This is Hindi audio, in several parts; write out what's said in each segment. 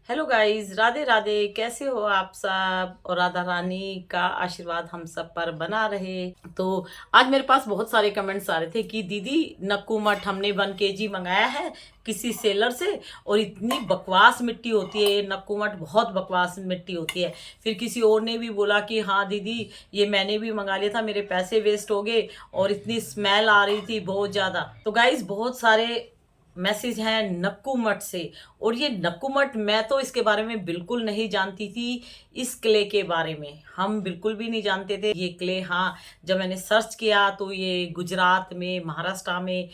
Hello guys, Radhe Radhe. कैसे हो आप सब? और राधा रानी का आशीर्वाद हम सब पर बना रहे। तो आज मेरे पास बहुत सारे कमेंट्स आ रहे थे कि दीदी नक्कू मठ हमने 1 kg मंगाया है किसी सेलर से, और इतनी बकवास मिट्टी होती है ये नक्कू मठ, बहुत बकवास मिट्टी होती है। फिर किसी और ने भी बोला कि हाँ दीदी ये मैंने भी मंगा लिया था, मेरे पैसे वेस्ट हो गए और इतनी स्मेल आ रही थी बहुत ज़्यादा। तो गाइस बहुत सारे मैसेज हैं नक्कू मठ से। और ये नक्कू मठ, मैं तो इसके बारे में बिल्कुल नहीं जानती थी। इस क्ले के बारे में हम बिल्कुल भी नहीं जानते थे ये क्ले। हाँ, जब मैंने सर्च किया तो ये गुजरात में, महाराष्ट्र में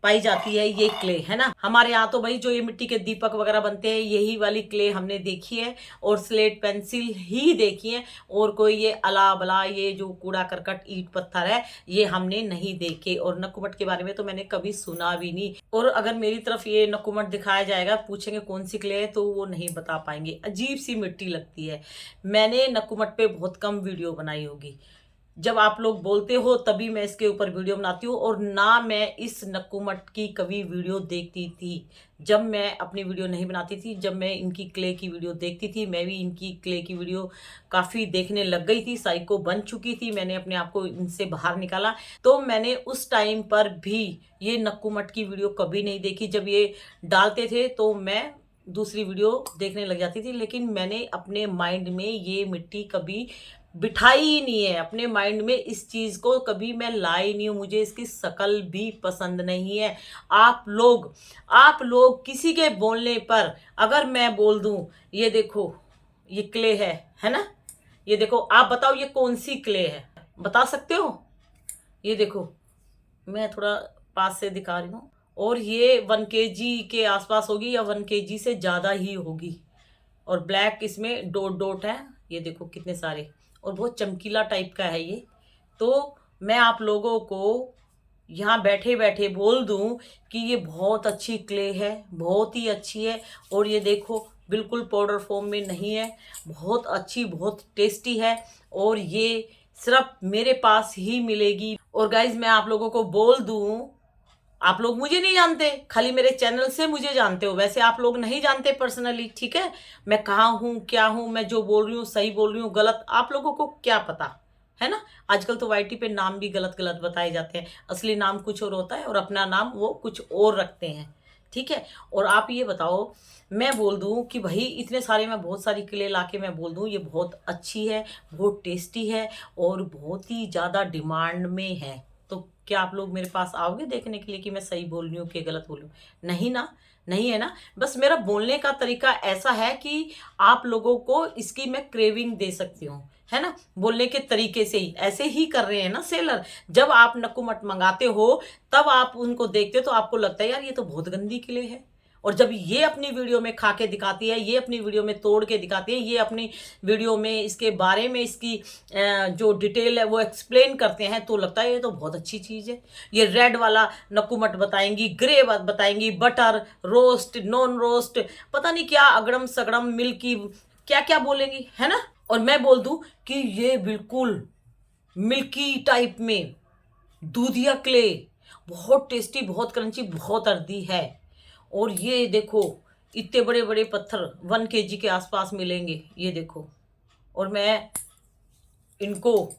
पाई जाती है ये क्ले, है ना। हमारे यहाँ तो भाई जो ये मिट्टी के दीपक वगैरह बनते हैं यही वाली क्ले हमने देखी है, और स्लेट पेंसिल ही देखी है। और कोई ये अला बला ये जो कूड़ा करकट ईंट पत्थर है ये हमने नहीं देखे। और नक्कुमट के बारे में तो मैंने कभी सुना भी नहीं। और अगर मेरी तरफ ये नक्कुमट दिखाया जाएगा, पूछेंगे कौन सी क्ले है, तो वो नहीं बता पाएंगे। अजीब सी मिट्टी लगती है। मैंने नक्कुमट पे बहुत कम वीडियो बनाई होगी। जब आप लोग बोलते हो तभी मैं इसके ऊपर वीडियो बनाती हूँ, और ना मैं इस नक्कुमट की कभी वीडियो देखती थी। जब मैं अपनी वीडियो नहीं बनाती थी, जब मैं इनकी क्ले की वीडियो देखती थी, मैं भी इनकी क्ले की वीडियो काफ़ी देखने लग गई थी, साइको बन चुकी थी। मैंने अपने आप को इनसे बाहर निकाला। तो मैंने उस टाइम पर भी ये नक्कुमट की वीडियो कभी नहीं देखी। जब ये डालते थे तो मैं दूसरी वीडियो देखने लग जाती थी, लेकिन मैंने अपने माइंड में ये मिट्टी कभी बिठाई ही नहीं है। अपने माइंड में इस चीज को कभी मैं लाई नहीं हूँ। मुझे इसकी शक्ल भी पसंद नहीं है। आप लोग किसी के बोलने पर अगर मैं बोल दूं ये देखो ये क्ले है ना, ये देखो, आप बताओ ये कौन सी क्ले है, बता सकते हो? ये देखो, मैं थोड़ा पास से दिखा रही हूँ। और ये 1 kg के आसपास होगी, या 1 kg से ज़्यादा ही होगी। और ब्लैक इसमें डॉट डॉट है, ये देखो कितने सारे। और बहुत चमकीला टाइप का है ये। तो मैं आप लोगों को यहाँ बैठे बैठे बोल दूं कि ये बहुत अच्छी क्ले है, बहुत ही अच्छी है। और ये देखो बिल्कुल पाउडर फॉर्म में नहीं है, बहुत अच्छी, बहुत टेस्टी है। और ये सिर्फ मेरे पास ही मिलेगी। और गाइज मैं आप लोगों को बोल दूं, आप लोग मुझे नहीं जानते, खाली मेरे चैनल से मुझे जानते हो। वैसे आप लोग नहीं जानते पर्सनली, ठीक है। मैं कहाँ हूँ, क्या हूँ, मैं जो बोल रही हूँ सही बोल रही हूँ गलत, आप लोगों को क्या पता, है ना। आजकल तो वाईटी पे नाम भी गलत गलत बताए जाते हैं। असली नाम कुछ और होता है और अपना नाम वो कुछ और रखते हैं, ठीक है। और आप ये बताओ, मैं बोल दूं कि भाई इतने सारे, मैं बहुत सारी क्ले लाके मैं बोल दूं ये बहुत अच्छी है, बहुत टेस्टी है, और बहुत ही ज़्यादा डिमांड में है, तो क्या आप लोग मेरे पास आओगे देखने के लिए कि मैं सही बोल रही हूँ कि गलत बोल रही हूँ? नहीं ना, नहीं है ना। बस मेरा बोलने का तरीका ऐसा है कि आप लोगों को इसकी मैं क्रेविंग दे सकती हूँ, है ना। बोलने के तरीके से ही ऐसे ही कर रहे हैं ना सेलर। जब आप नक्कुमट मंगाते हो तब आप उनको देखते हो तो आपको लगता है यार ये तो बहुत गंदी किले है। और जब ये अपनी वीडियो में खा के दिखाती है, ये अपनी वीडियो में तोड़ के दिखाती है, ये अपनी वीडियो में इसके बारे में इसकी जो डिटेल है वो एक्सप्लेन करते हैं, तो लगता है ये तो बहुत अच्छी चीज़ है। ये रेड वाला नक्कुमट बताएंगी, ग्रे बताएंगी, बटर रोस्ट, नॉन रोस्ट, पता नहीं क्या अगड़म सगड़म मिल्की, क्या क्या बोलेंगी, है ना। और मैं बोल दूं कि ये बिल्कुल मिल्की टाइप में दूधिया क्ले, बहुत टेस्टी, बहुत क्रंची, बहुत अर्दी है। और ये देखो इतने बड़े बड़े पत्थर 1 kg के आसपास मिलेंगे, ये देखो। और मैं इनको,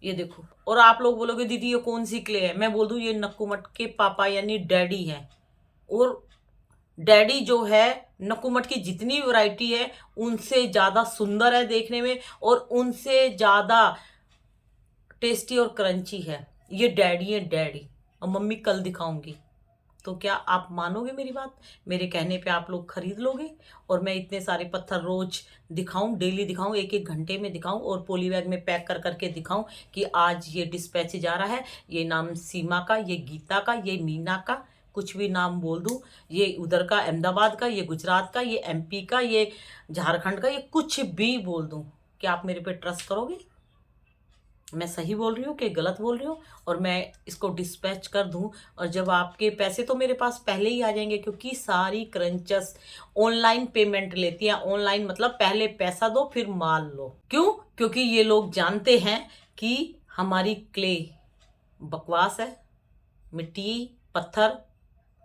ये देखो। और आप लोग बोलोगे दीदी ये कौन सी क्ले है, मैं बोल दूं ये नक्कुमट के पापा यानी डैडी हैं। और डैडी जो है नक्कुमट की जितनी वैरायटी है उनसे ज़्यादा सुंदर है देखने में, और उनसे ज़्यादा टेस्टी और क्रंची है। ये डैडी है, डैडी। और मम्मी कल दिखाऊंगी, तो क्या आप मानोगे मेरी बात? मेरे कहने पे आप लोग खरीद लोगे? और मैं इतने सारे पत्थर रोज दिखाऊं, डेली दिखाऊं, एक एक घंटे में दिखाऊं, और पॉली बैग में पैक कर करके दिखाऊं कि आज ये डिस्पैच जा रहा है, ये नाम सीमा का, ये गीता का, ये मीना का, कुछ भी नाम बोल दूं, ये उधर का अहमदाबाद का, ये गुजरात का, ये एमपी का, ये झारखंड का, ये कुछ भी बोल दूं, क्या आप मेरे पे ट्रस्ट करोगे मैं सही बोल रही हूँ कि गलत बोल रही हूँ? और मैं इसको डिस्पैच कर दूँ, और जब आपके पैसे तो मेरे पास पहले ही आ जाएंगे, क्योंकि सारी क्रंचस ऑनलाइन पेमेंट लेती हैं। ऑनलाइन मतलब पहले पैसा दो फिर माल लो। क्यों? क्योंकि ये लोग जानते हैं कि हमारी क्ले बकवास है, मिट्टी, पत्थर,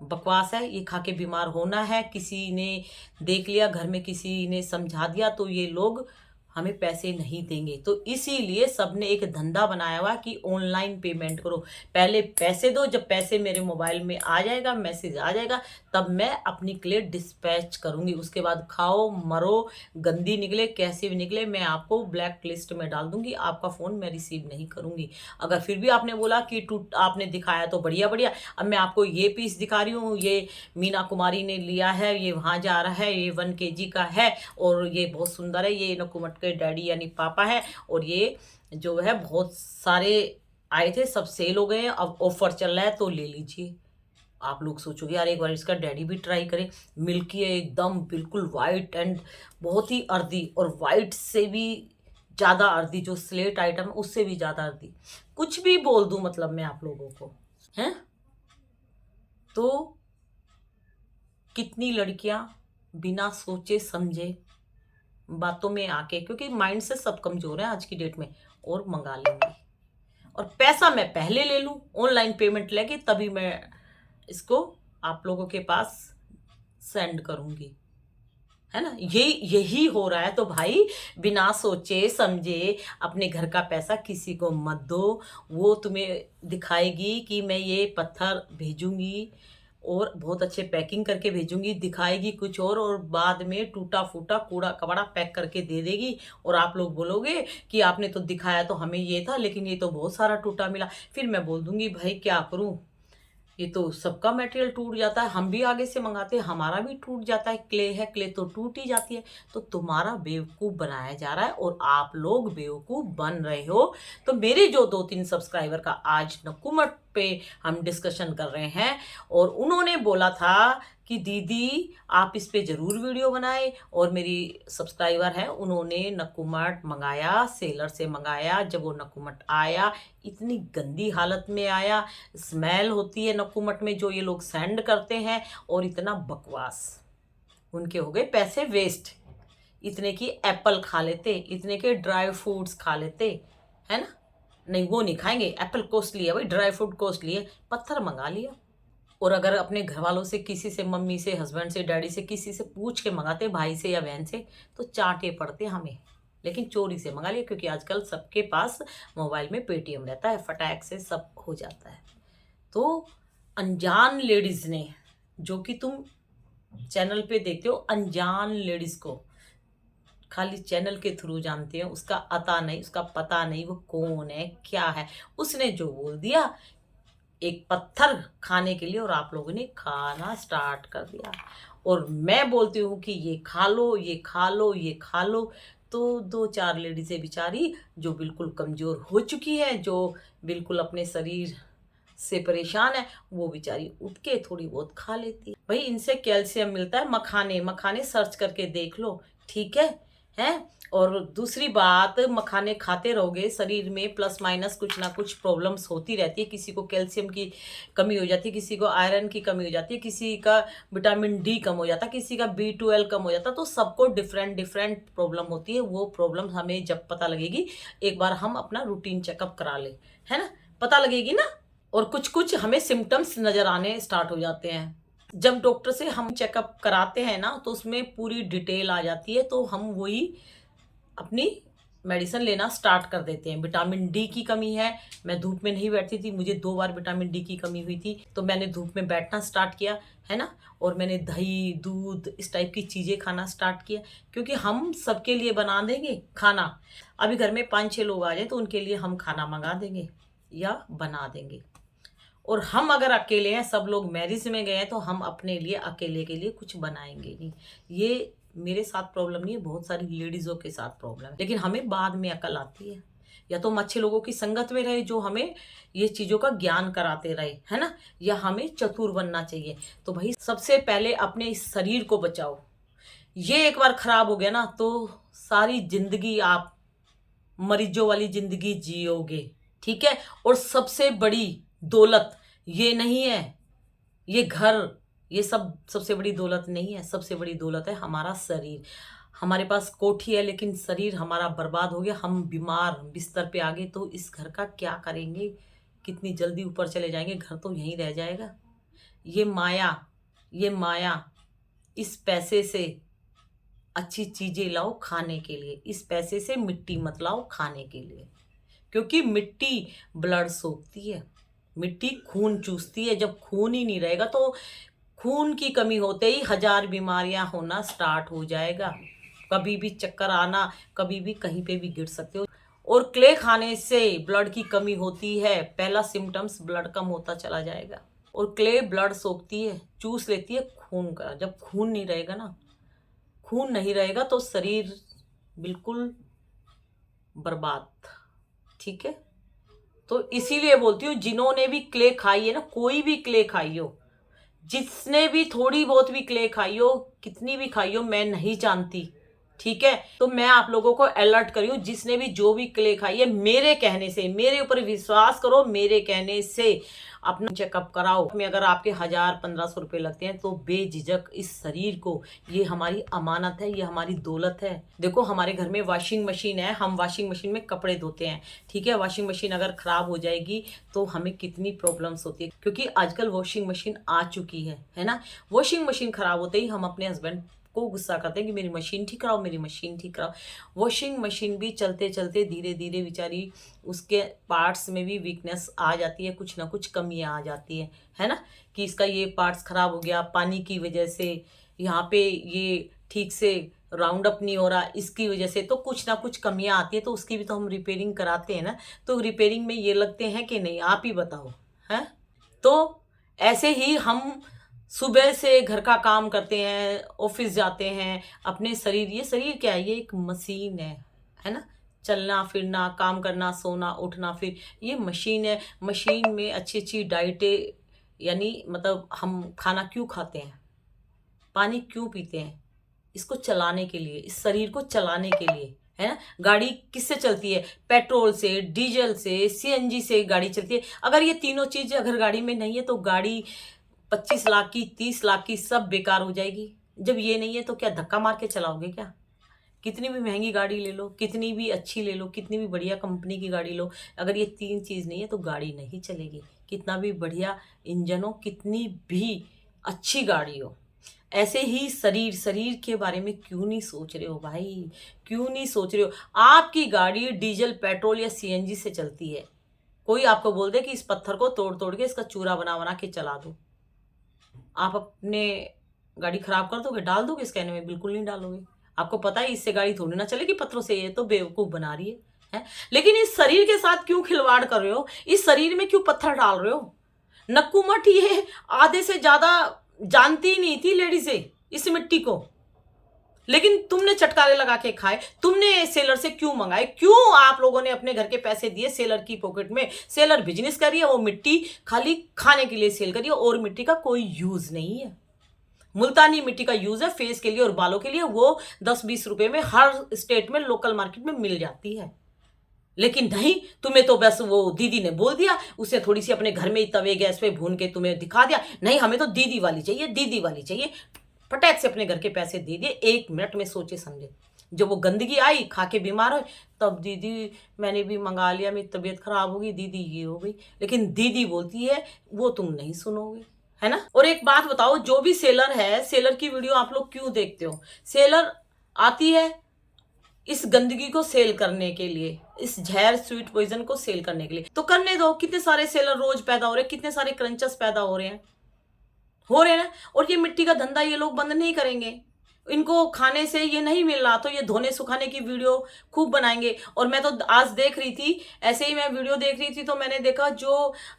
बकवास है, ये खा के बीमार होना है। किसी ने देख लिया, घर में किसी ने समझा दिया तो ये लोग हमें पैसे नहीं देंगे। तो इसीलिए सबने एक धंधा बनाया हुआ कि ऑनलाइन पेमेंट करो, पहले पैसे दो, जब पैसे मेरे मोबाइल में आ जाएगा, मैसेज आ जाएगा, तब मैं अपनी क्लेट डिस्पैच करूंगी। उसके बाद खाओ मरो, गंदी निकले कैसे भी निकले, मैं आपको ब्लैक लिस्ट में डाल दूंगी, आपका फ़ोन मैं रिसीव नहीं करूंगी। अगर फिर भी आपने बोला कि टूट आपने दिखाया तो बढ़िया बढ़िया, अब मैं आपको ये पीस दिखा रही हूँ, ये मीना कुमारी ने लिया है, ये वहाँ जा रहा है, ये 1 kg का है और ये बहुत सुंदर है, ये नकुमट के डैडी यानी पापा है, और ये जो है बहुत सारे आए थे, सब सेल हो गए हैं, अब ऑफर चल रहा है तो ले लीजिए। आप लोग सोचोगे यार एक बार इसका डैडी भी ट्राई करें। मिल्की है एकदम, बिल्कुल वाइट एंड बहुत ही अर्दी, और वाइट से भी ज़्यादा अर्दी, जो स्लेट आइटम है उससे भी ज़्यादा अर्दी। कुछ भी बोल दूं मतलब मैं आप लोगों को, हैं तो कितनी लड़कियां बिना सोचे समझे बातों में आके, क्योंकि माइंड से सब कमजोर है आज की डेट में, और मंगा लेंगी। और पैसा मैं पहले ले लूं, ऑनलाइन पेमेंट लेके तभी मैं इसको आप लोगों के पास सेंड करूंगी, है ना। यही हो रहा है। तो भाई बिना सोचे समझे अपने घर का पैसा किसी को मत दो। वो तुम्हें दिखाएगी कि मैं ये पत्थर भेजूंगी और बहुत अच्छे पैकिंग करके भेजूंगी, दिखाएगी कुछ और बाद में टूटा फूटा कूड़ा कबाड़ा पैक करके दे देगी, और आप लोग बोलोगे कि आपने तो दिखाया तो हमें ये था लेकिन ये तो बहुत सारा टूटा मिला। फिर मैं बोल दूंगी भाई क्या करूं, ये तो सबका मटेरियल टूट जाता है, हम भी आगे से मंगाते हैं, हमारा भी टूट जाता है, क्ले है, क्ले तो टूट ही जाती है। तो तुम्हारा बेवकूफ़ बनाया जा रहा है और आप लोग बेवकूफ़ बन रहे हो। तो मेरे जो 2-3 सब्सक्राइबर का आज नकुमट पे हम डिस्कशन कर रहे हैं, और उन्होंने बोला था कि दीदी आप इस पे ज़रूर वीडियो बनाए, और मेरी सब्सक्राइबर है उन्होंने नकुमट मंगाया, सेलर से मंगाया। जब वो नकुमट आया इतनी गंदी हालत में आया, स्मेल होती है नकुमट में जो ये लोग सेंड करते हैं, और इतना बकवास, उनके हो गए पैसे वेस्ट। इतने की एप्पल खा लेते, इतने के ड्राई फ्रूट्स खा लेते, है ना। नहीं वो नहीं खाएंगे, एप्पल कॉस्टली है भाई, ड्राई फ्रूट कॉस्टली है, पत्थर मंगा लिया। और अगर अपने घर वालों से, किसी से, मम्मी से, हस्बैंड से, डैडी से, किसी से पूछ के मंगाते, भाई से या बहन से, तो चाटे पड़ते हमें। लेकिन चोरी से मंगा लिया, क्योंकि आजकल सबके पास मोबाइल में पेटीएम रहता है, फटाक से सब हो जाता है। तो अनजान लेडीज ने, जो कि तुम चैनल पे देखते हो, अनजान लेडीज को खाली चैनल के थ्रू जानते हैं, उसका अता नहीं, उसका पता नहीं, वो कौन है क्या है, उसने जो बोल दिया एक पत्थर खाने के लिए, और आप लोगों ने खाना स्टार्ट कर दिया। और मैं बोलती हूँ कि ये खा लो, ये खा लो, ये खा लो। तो 2-4 लेडीज़ें बेचारी जो बिल्कुल कमज़ोर हो चुकी है, जो बिल्कुल अपने शरीर से परेशान है, वो बेचारी उठ के थोड़ी बहुत खा लेती है। भाई इनसे कैल्शियम मिलता है, मखाने, मखाने सर्च करके देख लो, ठीक है हैं। और दूसरी बात, मखाने खाते रहोगे, शरीर में प्लस माइनस कुछ ना कुछ प्रॉब्लम्स होती रहती है। किसी को कैल्शियम की कमी हो जाती है, किसी को आयरन की कमी हो जाती है, किसी का विटामिन डी कम हो जाता है, किसी का B12 कम हो जाता है। तो सबको डिफरेंट डिफरेंट प्रॉब्लम होती है। वो प्रॉब्लम हमें जब पता लगेगी, एक बार हम अपना रूटीन चेकअप करा ले, है ना, पता लगेगी ना। और कुछ कुछ हमें सिम्टम्स नज़र आने स्टार्ट हो जाते हैं। जब डॉक्टर से हम चेकअप कराते हैं ना, तो उसमें पूरी डिटेल आ जाती है, तो हम वही अपनी मेडिसिन लेना स्टार्ट कर देते हैं। विटामिन डी की कमी है, मैं धूप में नहीं बैठती थी, मुझे 2 बार विटामिन डी की कमी हुई थी, तो मैंने धूप में बैठना स्टार्ट किया, है ना। और मैंने दही दूध इस टाइप की चीज़ें खाना स्टार्ट किया, क्योंकि हम सबके लिए बना देंगे खाना। अभी घर में 5-6 लोग आ जाए तो उनके लिए हम खाना मंगा देंगे या बना देंगे। और हम अगर अकेले हैं, सब लोग मैरिज में गए हैं, तो हम अपने लिए अकेले के लिए कुछ बनाएंगे नहीं। ये मेरे साथ प्रॉब्लम नहीं है, बहुत सारी लेडीज़ों के साथ प्रॉब्लम है। लेकिन हमें बाद में अकल आती है, या तो हम अच्छे लोगों की संगत में रहे जो हमें ये चीज़ों का ज्ञान कराते रहे, है ना, या हमें चतुर बनना चाहिए। तो भाई सबसे पहले अपने इस शरीर को बचाओ। ये एक बार खराब हो गया ना, तो सारी जिंदगी आप मरीजों वाली जिंदगी जियोगे, ठीक है। और सबसे बड़ी दौलत ये नहीं है, ये घर, ये सब सबसे बड़ी दौलत नहीं है। सबसे बड़ी दौलत है हमारा शरीर। हमारे पास कोठी है लेकिन शरीर हमारा बर्बाद हो गया, हम बीमार बिस्तर पे आ गए, तो इस घर का क्या करेंगे, कितनी जल्दी ऊपर चले जाएंगे, घर तो यहीं रह जाएगा। ये माया इस पैसे से अच्छी चीजें लाओ खाने के लिए, इस पैसे से मिट्टी मत लाओ खाने के लिए, क्योंकि मिट्टी ब्लड सोखती है, मिट्टी खून चूसती है। जब खून ही नहीं रहेगा तो खून की कमी होते ही 1000 बीमारियां होना स्टार्ट हो जाएगा। कभी भी चक्कर आना, कभी भी कहीं पे भी गिर सकते हो। और क्ले खाने से ब्लड की कमी होती है, पहला सिम्टम्स ब्लड कम होता चला जाएगा। और क्ले ब्लड सोखती है, चूस लेती है खून का। जब खून नहीं रहेगा ना, खून नहीं रहेगा तो शरीर बिल्कुल बर्बाद। ठीक है, तो इसीलिए बोलती हूँ जिन्होंने भी क्ले खाई है ना, कोई भी क्ले खाई हो, जिसने भी थोड़ी बहुत भी क्ले खाई हो, कितनी भी खाई हो, मैं नहीं जानती। ठीक है, तो मैं आप लोगों को अलर्ट करी हूँ, जिसने भी जो भी क्ले खाई है, मेरे कहने से, मेरे ऊपर विश्वास करो, मेरे कहने से अपना चेकअप कराओ। में अगर आपके 1000-1500 रुपए लगते हैं तो बेझिझक इस शरीर को, ये हमारी अमानत है, ये हमारी दौलत है। देखो हमारे घर में वॉशिंग मशीन है, हम वॉशिंग मशीन में कपड़े धोते हैं। ठीक है, वॉशिंग मशीन अगर खराब हो जाएगी तो हमें कितनी प्रॉब्लम्स होती है, क्योंकि आजकल वॉशिंग मशीन आ चुकी है ना। वॉशिंग मशीन खराब होते ही हम अपने हस्बैंड को गुस्सा करते हैं कि मेरी मशीन ठीक कराओ, मेरी मशीन ठीक कराओ। वॉशिंग मशीन भी चलते चलते धीरे धीरे बेचारी उसके पार्ट्स में भी वीकनेस आ जाती है, कुछ ना कुछ कमियां आ जाती है ना, कि इसका ये पार्ट्स खराब हो गया पानी की वजह से, यहाँ पे ये ठीक से राउंड अप नहीं हो रहा, इसकी वजह से तो कुछ ना कुछ कमियां आती है, तो उसकी भी तो हम रिपेयरिंग कराते हैं ना। तो रिपेयरिंग में ये लगते हैं कि नहीं, आप ही बताओ। है तो ऐसे ही हम सुबह से घर का काम करते हैं, ऑफिस जाते हैं, अपने शरीर, ये शरीर क्या है, ये एक मशीन है ना। चलना फिरना, काम करना, सोना उठना, फिर ये मशीन है। मशीन में अच्छी अच्छी डाइटें, यानी मतलब हम खाना क्यों खाते हैं, पानी क्यों पीते हैं, इसको चलाने के लिए, इस शरीर को चलाने के लिए, है ना। गाड़ी किससे चलती है, पेट्रोल से, डीजल से, सीएनजी से गाड़ी चलती है। अगर ये तीनों चीज अगर गाड़ी में नहीं है तो गाड़ी 25 लाख की, 30 लाख की सब बेकार हो जाएगी। जब ये नहीं है तो क्या धक्का मार के चलाओगे क्या। कितनी भी महंगी गाड़ी ले लो, कितनी भी अच्छी ले लो, कितनी भी बढ़िया कंपनी की गाड़ी लो, अगर ये 3 चीज नहीं है तो गाड़ी नहीं चलेगी। कितना भी बढ़िया इंजन हो, कितनी भी अच्छी गाड़ी हो। ऐसे ही शरीर, शरीर के बारे में क्यों नहीं सोच रहे हो भाई, क्यों नहीं सोच रहे हो। आपकी गाड़ी डीजल, पेट्रोल या सीएनजी से चलती है। कोई आपको बोल दे कि इस पत्थर को तोड़ तोड़ के इसका चूरा बना बना के चला दो, आप अपने गाड़ी खराब कर दोगे, डाल दोगे इस कहने में, बिल्कुल नहीं डालोगे। आपको पता है इससे गाड़ी थोड़ी ना चलेगी पत्थरों से, ये तो बेवकूफ बना रही है। लेकिन इस शरीर के साथ क्यों खिलवाड़ कर रहे हो, इस शरीर में क्यों पत्थर डाल रहे हो। नक्कू मठ ये आधे से ज्यादा जानती ही नहीं थी लेडीज़ें इस मिट्टी को, लेकिन तुमने चटकारे लगा के खाए। तुमने सेलर से क्यों मंगाए, क्यों आप लोगों ने अपने घर के पैसे दिए सेलर की पॉकेट में। सेलर बिजनेस करिए, वो मिट्टी खाली खाने के लिए सेल करिए, और मिट्टी का कोई यूज नहीं है। मुल्तानी मिट्टी का यूज है फेस के लिए और बालों के लिए, वो 10-20 रुपए में हर स्टेट में लोकल मार्केट में मिल जाती है। लेकिन नहीं, तुम्हें तो बस वो दीदी ने बोल दिया, उसे थोड़ी सी अपने घर में ही तवे गैस पे भून के तुम्हें दिखा दिया, नहीं हमें तो दीदी वाली चाहिए, दीदी वाली चाहिए। फटाक से अपने घर के पैसे दे दिए, 1 मिनट में सोचे समझे। जब वो गंदगी आई, खा के बीमार हो, तब दीदी मैंने भी मंगा लिया, मेरी तबीयत खराब हो गई, दीदी ये हो गई। लेकिन दीदी बोलती है वो तुम नहीं सुनोगे, है ना। और एक बात बताओ, जो भी सेलर है, सेलर की वीडियो आप लोग क्यों देखते हो। सेलर आती है इस गंदगी को सेल करने के लिए, इस जहर स्वीट पॉइजन को सेल करने के लिए, तो करने दो। कितने सारे सेलर रोज पैदा हो रहे हैं, कितने सारे क्रंचर्स पैदा हो रहे हैं ना। और ये मिट्टी का धंधा ये लोग बंद नहीं करेंगे। इनको खाने से ये नहीं मिल रहा तो ये धोने सुखाने की वीडियो खूब बनाएंगे। और मैं तो आज देख रही थी, ऐसे ही मैं वीडियो देख रही थी तो मैंने देखा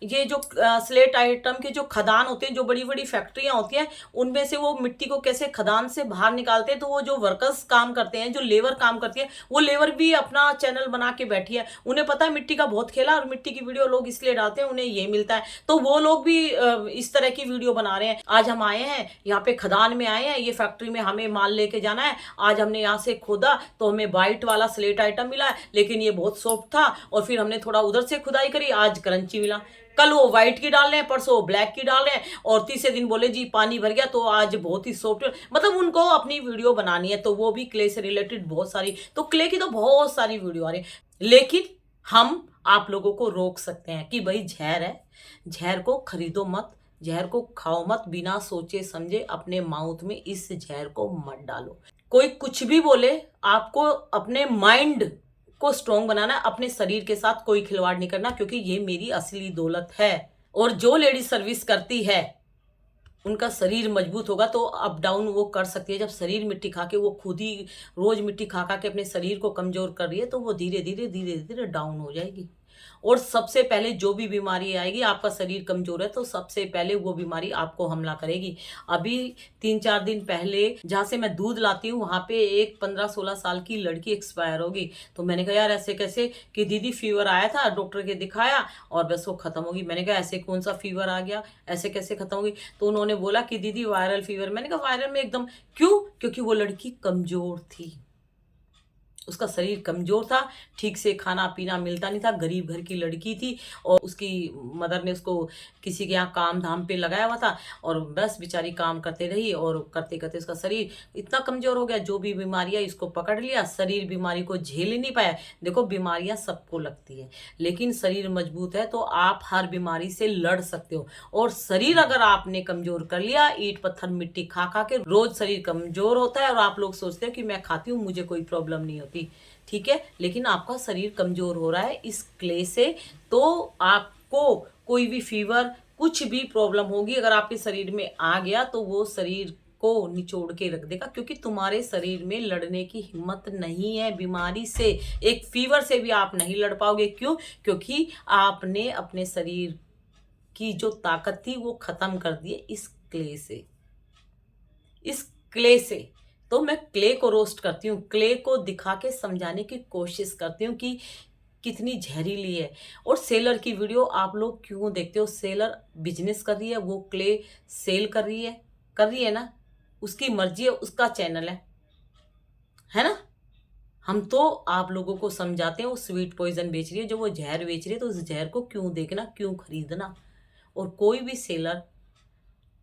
ये जो स्लेट आइटम के जो खदान होते हैं, जो बड़ी बड़ी फैक्ट्रियां होती हैं, उनमें से वो मिट्टी को कैसे खदान से बाहर निकालते हैं। तो वो जो वर्कर्स काम करते हैं, जो लेबर काम करती है, वो लेबर भी अपना चैनल बना के बैठी है। उन्हें पता है मिट्टी का बहुत खेला, और मिट्टी की वीडियो लोग इसलिए डालते हैं, उन्हें ये मिलता है। तो वो लोग भी इस तरह की वीडियो बना रहे हैं। आज हम आए हैं यहाँ पे, खदान में आए हैं, ये फैक्ट्री में हमें माल लेके जाना है। आज हमने यहाँ से खोदा तो हमें वाइट वाला स्लेट आइटम मिला है, लेकिन ये बहुत सॉफ्ट था। और फिर हमने थोड़ा उधर से खुदाई करी, आज क्रंची मिला। कल वो व्हाइट की डाल रहे हैं, परसों वो ब्लैक की डाल रहे हैं, और तीसरे दिन बोले जी पानी भर गया तो आज बहुत ही सॉफ्ट। मतलब उनको अपनी वीडियो बनानी है, तो वो भी क्ले से रिलेटेड बहुत सारी, तो क्ले की तो बहुत सारी वीडियो आ रही है। लेकिन हम आप लोगों को रोक सकते हैं कि भाई जहर है, जहर को खरीदो मत, जहर को खाओ मत, बिना सोचे समझे अपने माउथ में इस जहर को मत डालो। कोई कुछ भी बोले, आपको अपने माइंड को स्ट्रोंग बनाना है, अपने शरीर के साथ कोई खिलवाड़ नहीं करना, क्योंकि ये मेरी असली दौलत है। और जो लेडी सर्विस करती है उनका शरीर मजबूत होगा तो अप डाउन वो कर सकती है। जब शरीर मिट्टी खा के वो खुद ही रोज मिट्टी खा खा के अपने शरीर को कमजोर कर रही है तो वो धीरे धीरे धीरे धीरे डाउन हो जाएगी। और सबसे पहले जो भी बीमारी आएगी, आपका शरीर कमजोर है तो सबसे पहले वो बीमारी आपको हमला करेगी। अभी 3-4 दिन पहले जहाँ से मैं दूध लाती हूँ वहां पे एक 15-16 साल की लड़की एक्सपायर होगी। तो मैंने कहा यार ऐसे कैसे, कि दीदी फीवर आया था, डॉक्टर के दिखाया और बस वो खत्म होगी। मैंने कहा ऐसे कौन सा फीवर आ गया, ऐसे कैसे खत्म होगी? तो उन्होंने बोला कि दीदी वायरल फीवर। मैंने कहा वायरल में एकदम क्यों? क्योंकि वो लड़की कमजोर थी, उसका शरीर कमजोर था, ठीक से खाना पीना मिलता नहीं था, गरीब घर की लड़की थी और उसकी मदर ने उसको किसी के यहाँ काम धाम पे लगाया हुआ था और बस बेचारी काम करते रही और करते करते उसका शरीर इतना कमजोर हो गया, जो भी बीमारी आई इसको पकड़ लिया, शरीर बीमारी को झेल नहीं पाया। देखो बीमारियां सबको लगती है, लेकिन शरीर मजबूत है तो आप हर बीमारी से लड़ सकते हो। और शरीर अगर आपने कमजोर कर लिया, ईंट पत्थर मिट्टी खा खा के रोज शरीर कमजोर होता है और आप लोग सोचते हो कि मैं खाती हूँ मुझे कोई प्रॉब्लम नहीं होती, ठीक है, लेकिन आपका शरीर कमजोर हो रहा है इस क्ले से, तो आपको कोई भी फीवर कुछ भी प्रॉब्लम होगी अगर आपके शरीर में आ गया तो वो शरीर को निचोड़ के रख देगा, क्योंकि तुम्हारे शरीर में लड़ने की हिम्मत नहीं है बीमारी से। एक फीवर से भी आप नहीं लड़ पाओगे। क्यों? क्योंकि आपने अपने शरीर की जो ताकत थी वो खत्म कर दी है इस क्ले से, इस क्ले से। तो मैं क्ले को रोस्ट करती हूँ, क्ले को दिखा के समझाने की कोशिश करती हूँ कि कितनी जहरीली है। और सेलर की वीडियो आप लोग क्यों देखते हो? सेलर बिजनेस कर रही है, वो क्ले सेल कर रही है ना, उसकी मर्जी है, उसका चैनल है ना। हम तो आप लोगों को समझाते हैं वो स्वीट पॉइजन बेच रही है, जो वो जहर बेच रही है, तो उस जहर को क्यों देखना, क्यों खरीदना। और कोई भी सेलर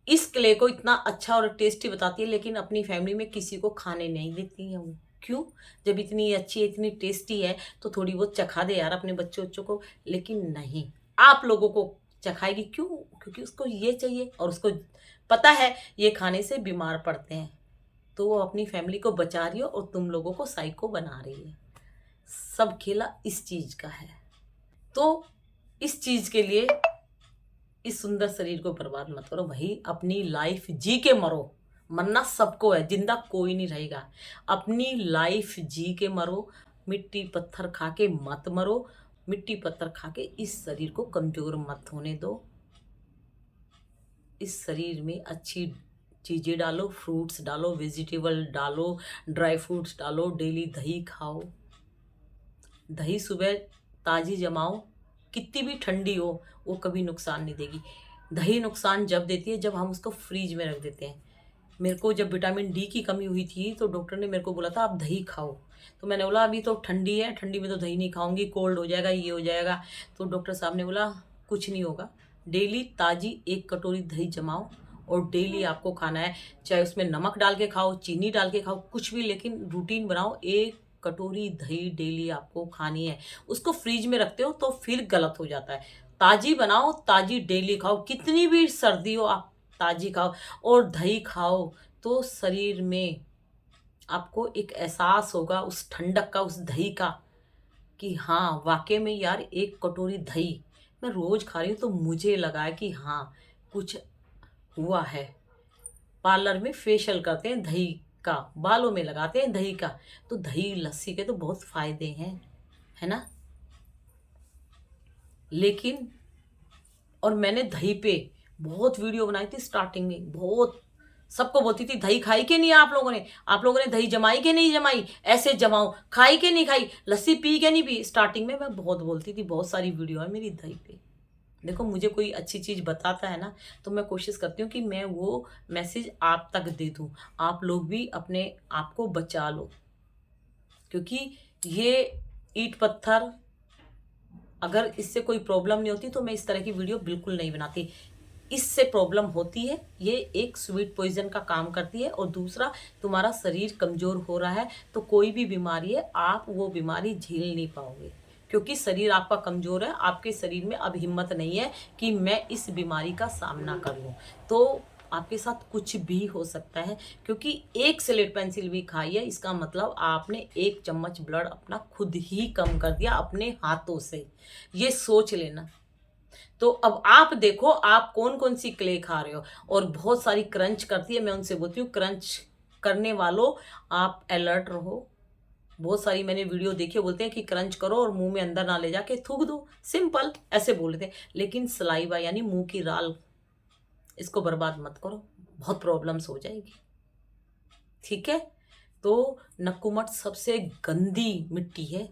इस क्ले को इतना अच्छा और टेस्टी बताती है लेकिन अपनी फैमिली में किसी को खाने नहीं देती है वो। क्यों? जब इतनी अच्छी है, इतनी टेस्टी है तो थोड़ी बहुत चखा दे यार अपने बच्चों बच्चों को। लेकिन नहीं, आप लोगों को चखाएगी। क्यों? क्योंकि उसको ये चाहिए और उसको पता है ये खाने से बीमार पड़ते हैं, तो वो अपनी फैमिली को बचा रही है और तुम लोगों को साइको बना रही है। सब खेला इस चीज का है। तो इस चीज के लिए इस सुंदर शरीर को बर्बाद मत करो भाई, अपनी लाइफ जी के मरो। मरना सबको है, जिंदा कोई नहीं रहेगा। अपनी लाइफ जी के मरो, मिट्टी पत्थर खा के मत मरो। मिट्टी पत्थर खा के इस शरीर को कमजोर मत होने दो। इस शरीर में अच्छी चीजें डालो, फ्रूट्स डालो, वेजिटेबल डालो, ड्राई फ्रूट्स डालो, डेली दही खाओ। दही सुबह ताजी जमाओ, कितनी भी ठंडी हो वो कभी नुकसान नहीं देगी। दही नुकसान जब देती है जब हम उसको फ्रीज में रख देते हैं। मेरे को जब विटामिन डी की कमी हुई थी तो डॉक्टर ने मेरे को बोला था आप दही खाओ, तो मैंने बोला अभी तो ठंडी है, ठंडी में तो दही नहीं खाऊंगी, कोल्ड हो जाएगा, ये हो जाएगा। तो डॉक्टर साहब ने बोला कुछ नहीं होगा, डेली ताजी 1 कटोरी दही जमाओ और डेली आपको खाना है, चाहे उसमें नमक डाल के खाओ, चीनी डाल के खाओ, कुछ भी, लेकिन रूटीन बनाओ। 1 कटोरी दही डेली आपको खानी है। उसको फ्रीज में रखते हो तो फिर गलत हो जाता है। ताजी बनाओ, ताजी डेली खाओ, कितनी भी सर्दी हो आप ताजी खाओ और दही खाओ, तो शरीर में आपको एक एहसास होगा उस ठंडक का, उस दही का, कि हाँ वाकई में यार 1 कटोरी दही मैं रोज खा रही हूँ तो मुझे लगा है कि हाँ कुछ हुआ है। पार्लर में फेशियल करते हैं दही का, बालों में लगाते हैं दही का, तो दही लस्सी के तो बहुत फायदे हैं, है ना। लेकिन और मैंने दही पे बहुत वीडियो बनाई थी स्टार्टिंग में, बहुत सबको बोलती थी दही खाई के नहीं आप लोगों ने दही जमाई के नहीं जमाई, ऐसे जमाओ, खाई के नहीं खाई, लस्सी पी के नहीं पी। स्टार्टिंग में मैं बहुत बोलती थी, बहुत सारी वीडियो है मेरी दही पे। देखो मुझे कोई अच्छी चीज़ बताता है ना तो मैं कोशिश करती हूँ कि मैं वो मैसेज आप तक दे दूँ, आप लोग भी अपने आप को बचा लो। क्योंकि ये ईंट पत्थर अगर इससे कोई प्रॉब्लम नहीं होती तो मैं इस तरह की वीडियो बिल्कुल नहीं बनाती। इससे प्रॉब्लम होती है, ये एक स्वीट पॉइजन का काम करती है, और दूसरा तुम्हारा शरीर कमजोर हो रहा है तो कोई भी बीमारी है आप वो बीमारी झेल नहीं पाओगे। क्योंकि शरीर आपका कमज़ोर है, आपके शरीर में अब हिम्मत नहीं है कि मैं इस बीमारी का सामना कर लूँ। तो आपके साथ कुछ भी हो सकता है, क्योंकि एक स्लेट पेंसिल भी खाई है, इसका मतलब आपने 1 चम्मच ब्लड अपना खुद ही कम कर दिया अपने हाथों से। ये सोच लेना। तो अब आप देखो आप कौन-कौन सी क्ले खा रहे हो, और बहुत सारी क्रंच करती है, मैं उनसे बोलती हूँ क्रंच करने वालों आप अलर्ट रहो। बहुत सारी मैंने वीडियो देखी है, बोलते हैं कि क्रंच करो और मुँह में अंदर ना ले जाके थूक दो, सिंपल ऐसे बोल रहे थे। लेकिन सलाइवा यानी मुँह की राल, इसको बर्बाद मत करो, बहुत प्रॉब्लम्स हो जाएगी, ठीक है? तो नक्कूमट सबसे गंदी मिट्टी है,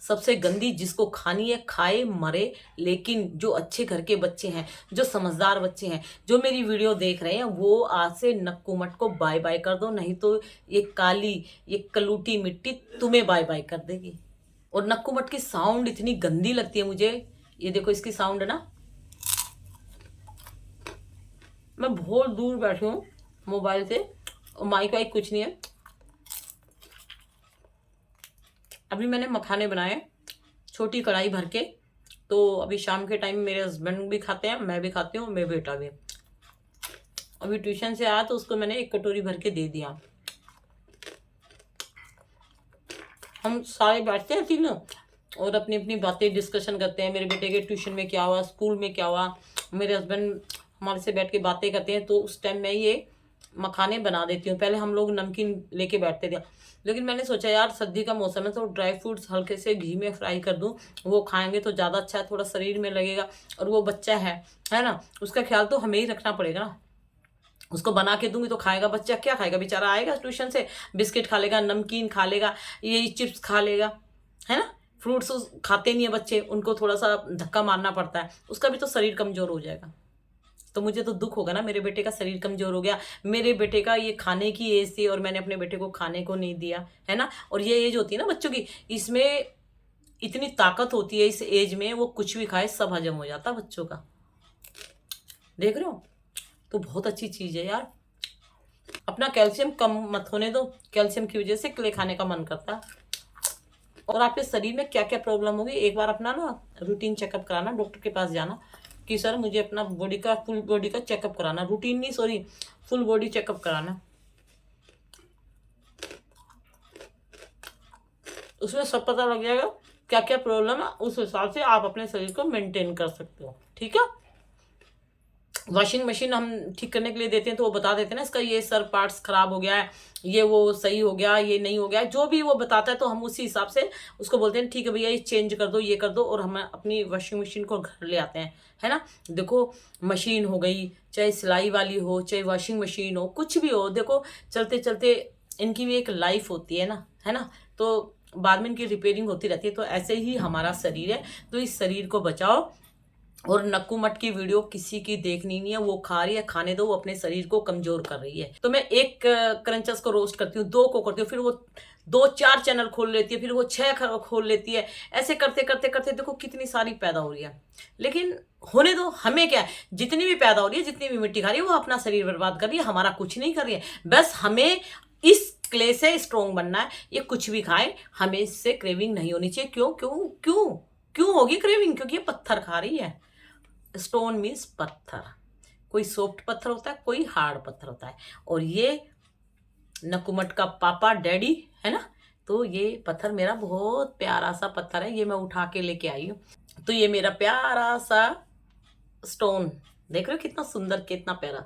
सबसे गंदी, जिसको खानी है खाए मरे। लेकिन जो अच्छे घर के बच्चे हैं, जो समझदार बच्चे हैं, जो मेरी वीडियो देख रहे हैं, वो आज से नक्कूमट को बाय बाय कर दो, नहीं तो ये काली, ये कलूटी मिट्टी तुम्हें बाय बाय कर देगी। और नक्कूमट की साउंड इतनी गंदी लगती है मुझे, ये देखो इसकी साउंड है ना, मैं बहुत दूर बैठी हूँ मोबाइल से, और माइक वाइक कुछ नहीं है। अभी मैंने मखाने बनाए छोटी कढ़ाई भर के, तो अभी शाम के टाइम मेरे हस्बैंड भी खाते हैं, मैं भी खाती हूँ, मेरा बेटा भी। अभी ट्यूशन से आया तो उसको मैंने 1 कटोरी भर के दे दिया। हम सारे बैठते हैं तीनों और अपनी अपनी बातें डिस्कशन करते हैं, मेरे बेटे के ट्यूशन में क्या हुआ, स्कूल में क्या हुआ, मेरे हस्बैंड हमारे से बैठ के बातें करते हैं। तो उस टाइम मैं ये मखाने बना देती हूँ। पहले हम लोग नमकीन लेके बैठते थे, लेकिन मैंने सोचा यार सर्दी का मौसम है तो ड्राई फ्रूट्स हल्के से घी में फ्राई कर दूँ, वो खाएंगे तो ज़्यादा अच्छा है, थोड़ा शरीर में लगेगा। और वो बच्चा है ना, उसका ख्याल तो हमें ही रखना पड़ेगा ना। उसको बना के दूंगी तो खाएगा, बच्चा क्या खाएगा, बेचारा आएगा ट्यूशन से, बिस्किट खा लेगा, नमकीन खा लेगा, ये चिप्स खा लेगा, है ना। फ्रूट्स खाते नहीं है बच्चे, उनको थोड़ा सा धक्का मारना पड़ता है, उसका भी तो शरीर कमजोर हो जाएगा। तो मुझे तो दुख होगा ना, मेरे बेटे का शरीर कमजोर हो गया, मेरे बेटे का ये खाने की एज थी और मैंने अपने बेटे को खाने को नहीं दिया, है ना। और ये एज होती है ना बच्चों की, इसमें इतनी ताकत होती है, इस एज में वो कुछ भी खाए सब हजम हो जाता बच्चों का, देख रहे हो। तो बहुत अच्छी चीज है यार, अपना कैल्शियम कम मत होने दो, कैल्शियम की वजह से क्ले खाने का मन करता है। और आपके शरीर में क्या क्या प्रॉब्लम होगी, एक बार अपना ना रूटीन चेकअप कराना, डॉक्टर के पास जाना कि सर मुझे अपना बॉडी का फुल बॉडी का चेकअप कराना, रूटीन नहीं सॉरी, फुल बॉडी चेकअप कराना। उसमें सब पता लग जाएगा क्या क्या प्रॉब्लम है, उस हिसाब से आप अपने शरीर को मेंटेन कर सकते हो, ठीक है। वॉशिंग मशीन हम ठीक करने के लिए देते हैं तो वो बता देते हैं ना, इसका ये सर पार्ट्स खराब हो गया है, ये वो सही हो गया, ये नहीं हो गया, जो भी वो बताता है तो हम उसी हिसाब से उसको बोलते हैं ठीक है भैया ये चेंज कर दो, ये कर दो, और हम अपनी वॉशिंग मशीन को घर ले आते हैं, है ना। देखो मशीन हो गई, चाहे सिलाई वाली हो, चाहे वॉशिंग मशीन हो, कुछ भी हो, देखो चलते चलते इनकी भी एक लाइफ होती है ना, है ना। तो बाद में इनकी रिपेयरिंग होती रहती है। तो ऐसे ही हमारा शरीर है, तो इस शरीर को बचाओ। और नक्कूमट की वीडियो किसी की देखनी नहीं है, वो खा रही है, खाने दो, वो अपने शरीर को कमजोर कर रही है। तो मैं एक क्रंचस को रोस्ट करती हूँ, 2 को करती हूँ, फिर वो 2-4 चैनल खोल लेती है, फिर वो 6 खोल लेती है, ऐसे करते करते करते देखो कितनी सारी पैदा हो रही है। लेकिन होने दो, हमें क्या है, जितनी भी पैदा हो रही है, जितनी भी मिट्टी खा रही है, वो अपना शरीर बर्बाद कर रही है, हमारा कुछ नहीं कर रही है। बस हमें इस क्ले से स्ट्रोंग बनना है। ये कुछ भी खाए, हमें इससे क्रेविंग नहीं होनी चाहिए। क्यों क्यों क्यों क्यों होगी क्रेविंग? क्योंकि ये पत्थर खा रही है। स्टोन मीन्स पत्थर, कोई सॉफ्ट पत्थर होता है, कोई हार्ड पत्थर होता है, और ये नक्कूमट का पापा डैडी है ना। तो ये पत्थर मेरा बहुत प्यारा सा पत्थर है, ये मैं उठा के लेके आई हूँ। तो ये मेरा प्यारा सा स्टोन देख रहे हो, कितना सुंदर, कितना प्यारा।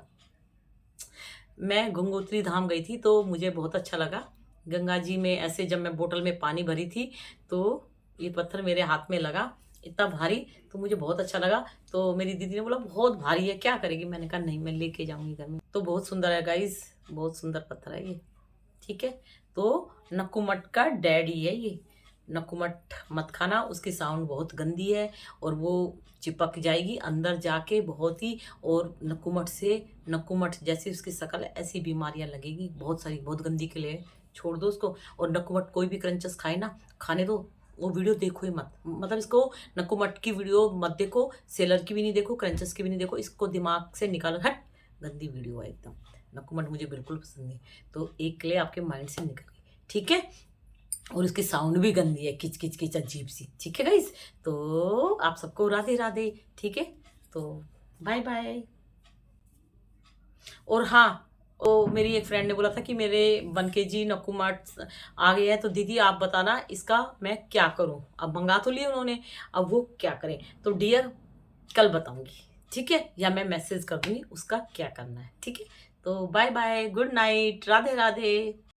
मैं गंगोत्री धाम गई थी तो मुझे बहुत अच्छा लगा, गंगा जी में ऐसे जब मैं बोतल में पानी भरी थी तो ये पत्थर मेरे हाथ में लगा, इतना भारी, तो मुझे बहुत अच्छा लगा। तो मेरी दीदी ने बोला बहुत भारी है, क्या करेगी? मैंने कहा नहीं, मैं लेके जाऊंगी घर में। तो बहुत सुंदर है गाइस, बहुत सुंदर पत्थर है ये, ठीक है। तो नक्कूमट का डैडी है ये, नक्कूमट मत खाना, उसकी साउंड बहुत गंदी है और वो चिपक जाएगी अंदर जाके बहुत ही। और नक्कूमट जैसी उसकी शक्ल है, ऐसी बीमारियां लगेगी बहुत सारी, बहुत गंदी के लिए छोड़ दो उसको। और नक्कूमट कोई भी क्रंचस खाए ना, खाने दो, वो वीडियो देखो ही मत, मतलब इसको नक्कूमट की वीडियो मत देखो, सेलर की भी नहीं देखो, क्रंचस की भी नहीं देखो, इसको दिमाग से निकालो, हट, गंदी वीडियो है एकदम। नक्कूमट मुझे बिल्कुल पसंद नहीं। तो एक क्ले आपके माइंड से निकल गई, ठीक है। और उसकी साउंड भी गंदी है, किच किच किच अजीब सी। ठीक है गाइस, तो आप सबको राधे राधे। ठीक है, तो बाय बाय। और हाँ, ओ मेरी एक फ्रेंड ने बोला था कि मेरे 1 kg नकुमाट आ गया है, तो दीदी आप बताना इसका मैं क्या करूं। अब मंगा तो लिए उन्होंने, अब वो क्या करें। तो डियर कल बताऊंगी, ठीक है, या मैं मैसेज कर दूंगी उसका क्या करना है। ठीक है, तो bye bye, good night, Radhe Radhe.